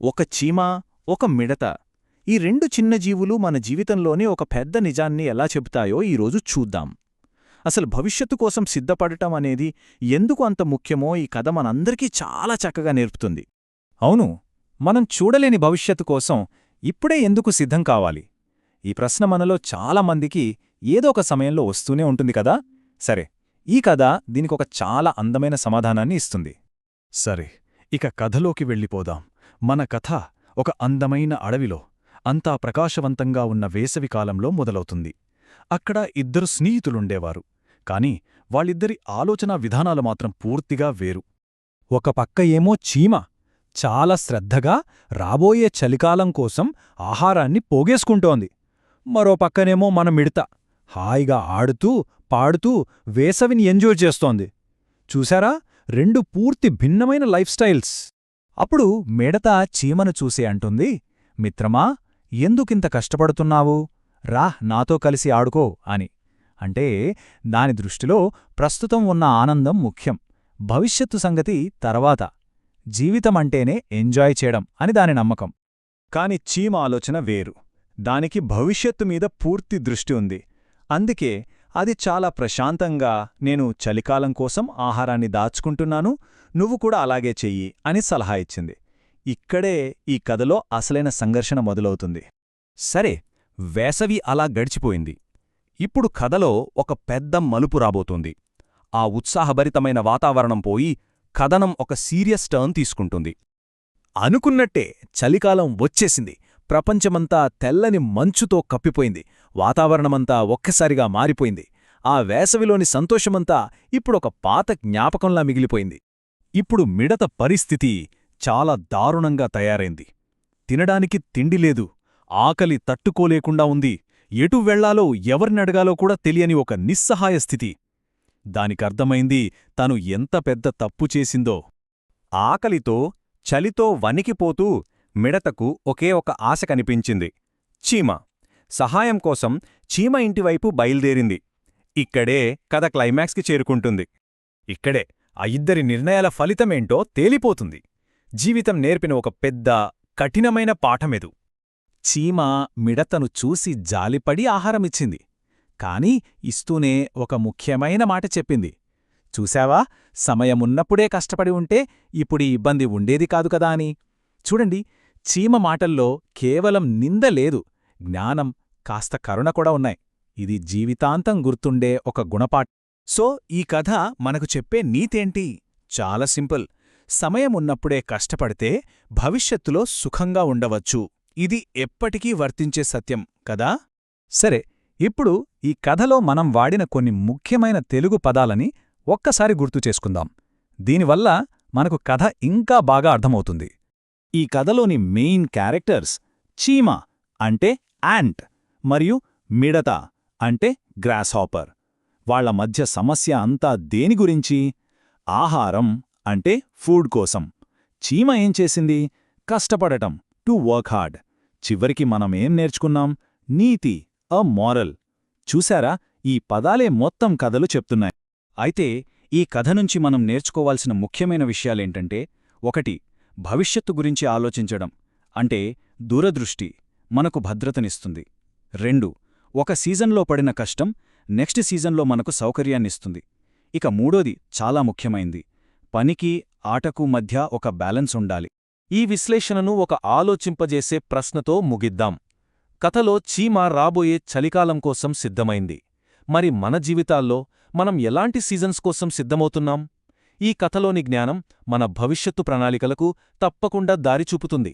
ఒక చీమ, ఒక మిడత, ఈ రెండు చిన్న జీవులు మన జీవితంలోని ఒక పెద్ద నిజాన్ని ఎలా చెబుతాయో ఈరోజు చూద్దాం. అసలు భవిష్యత్తు కోసం సిద్ధపడటం అనేది ఎందుకు అంత ముఖ్యమో ఈ కథ మనందరికీ చాలా చక్కగా నేర్పుతుంది. అవును, మనం చూడలేని భవిష్యత్తు కోసం ఇప్పుడే ఎందుకు సిద్ధం కావాలి? ఈ ప్రశ్న మనలో చాలామందికి ఏదో ఒక సమయంలో వస్తూనే ఉంటుంది కదా. సరే, ఈ కథ దీనికొక చాలా అందమైన సమాధానాన్ని ఇస్తుంది. సరే, ఇక కథలోకి వెళ్ళిపోదాం. మన కథ ఒక అందమైన అడవిలో, అంతా ప్రకాశవంతంగా ఉన్న వేసవికాలంలో మొదలవుతుంది. అక్కడ ఇద్దరు స్నేహితులుండేవారు, కాని వాళ్ళిద్దరి ఆలోచనా విధానాలు మాత్రం పూర్తిగా వేరు. ఒక పక్క ఏమో చీమ చాలా శ్రద్ధగా రాబోయే చలికాలం కోసం ఆహారాన్ని పోగేసుకుంటోంది. మరో పక్కనేమో మన మిడత హాయిగా ఆడుతూ పాడుతూ వేసవిని ఎంజాయ్ చేస్తోంది. చూశారా, రెండు పూర్తి భిన్నమైన లైఫ్ స్టైల్స్. అప్పుడు మిడత చీమను చూసి అంటుంది, మిత్రమా, ఎందుకింత కష్టపడుతున్నావు? రా, నాతో కలిసి ఆడుకో అని. అంటే దాని దృష్టిలో ప్రస్తుతం ఉన్న ఆనందం ముఖ్యం, భవిష్యత్తు సంగతి తర్వాత. జీవితమంటేనే ఎంజాయ్ చేయడం అని దాని నమ్మకం. కాని చీమ ఆలోచన వేరు. దానికి భవిష్యత్తు మీద పూర్తి దృష్టి ఉంది. అందుకే అది చాలా ప్రశాంతంగా, నేను చలికాలం కోసం ఆహారాన్ని దాచుకుంటున్నాను, నువ్వు కూడా అలాగే చెయ్యి అని సలహా ఇచ్చింది. ఇక్కడే ఈ కథలో అసలైన సంఘర్షణ మొదలవుతుంది. సరే, వేసవి అలా గడిచిపోయింది. ఇప్పుడు కథలో ఒక పెద్ద మలుపు రాబోతుంది. ఆ ఉత్సాహభరితమైన వాతావరణం పోయి కథనం ఒక సీరియస్ టర్న్ తీసుకుంటుంది. అనుకున్నట్టే చలికాలం వచ్చేసింది. ప్రపంచమంతా తెల్లని మంచుతో కప్పిపోయింది. వాతావరణమంతా ఒక్కసారిగా మారిపోయింది. ఆ వేసవిలోని సంతోషమంతా ఇప్పుడొక పాత జ్ఞాపకంలా మిగిలిపోయింది. ఇప్పుడు మిడత పరిస్థితి చాలా దారుణంగా తయారైంది. తినడానికి తిండి లేదు, ఆకలి తట్టుకోలేకుండా ఉంది, ఎటు వెళ్లాలో ఎవరినడగాలో కూడా తెలియని ఒక నిస్సహాయ స్థితి. దానికర్థమైంది తను ఎంత పెద్ద తప్పు చేసిందో. ఆకలితో, చలితో వణికిపోతూ మిడతకు ఒకే ఒక ఆశ కనిపించింది: చీమ. సహాయం కోసం చీమ ఇంటివైపు బయల్దేరింది. ఇక్కడే కథ క్లైమాక్స్కి చేరుకుంటుంది. ఇక్కడే ఆ ఇద్దరి నిర్ణయాల ఫలితమేంటో తేలిపోతుంది. జీవితం నేర్పిన ఒక పెద్ద, కఠినమైన పాఠమెదు. చీమ మిడతను చూసి జాలిపడి ఆహారమిచ్చింది. కాని ఇస్తూనే ఒక ముఖ్యమైన మాట చెప్పింది: చూశావా, సమయమున్నప్పుడే కష్టపడి ఉంటే ఇప్పుడీ ఇబ్బంది ఉండేది కాదు కదా అని. చూడండి, చీమ మాటల్లో కేవలం నింద లేదు, జ్ఞానం, కాస్త కరుణ కూడా ఉన్నాయి. ఇది జీవితాంతం గుర్తుండే ఒక గుణపాఠం. సో ఈ కథ మనకు చెప్పే నీతేంటి? చాలా సింపుల్. సమయమున్నప్పుడే కష్టపడితే భవిష్యత్తులో సుఖంగా ఉండవచ్చు. ఇది ఎప్పటికీ వర్తించే సత్యం కదా. సరే, ఇప్పుడు ఈ కథలో మనం వాడిన కొన్ని ముఖ్యమైన తెలుగు పదాలని ఒక్కసారి గుర్తు చేసుకుందాం. దీనివల్ల మనకు కథ ఇంకా బాగా అర్థమవుతుంది. ఈ కథలోని మెయిన్ క్యారెక్టర్స్ చీమ అంటే యాంట్ మరియు మిడత అంటే గ్రాస్హాపర్. వాళ్ల మధ్య సమస్య అంతా దేని గురించి? ఆహారం అంటే ఫుడ్ కోసం. చీమ ఏం చేసింది? కష్టపడటం, టు వర్క్ హార్డ్. చివరికి మనమేం నేర్చుకున్నాం? నీతి, అ మోరల్. చూశారా, ఈ పదాలే మొత్తం కథలు చెప్తున్నాయి. అయితే ఈ కథ నుంచి మనం నేర్చుకోవాల్సిన ముఖ్యమైన విషయాలేంటంటే: 1. భవిష్యత్తు గురించి ఆలోచించడం అంటే దూరదృష్టి మనకు భద్రతనిస్తుంది. 2. ఒక సీజన్లో పడిన కష్టం నెక్స్ట్ సీజన్లో మనకు సౌకర్యాన్నిస్తుంది. ఇక 3ది చాలా ముఖ్యమైంది: పనికి, ఆటకు మధ్య ఒక బ్యాలెన్స్ ఉండాలి. ఈ విశ్లేషణను ఒక ఆలోచింపజేసే ప్రశ్నతో ముగిద్దాం. కథలో చీమ రాబోయే చలికాలం కోసం సిద్ధమైంది. మరి మన జీవితాల్లో మనం ఎలాంటి సీజన్స్ కోసం సిద్ధమవుతున్నాం? ఈ కథలోని జ్ఞానం మన భవిష్యత్తు ప్రణాళికలకు తప్పకుండా దారి చూపుతుంది.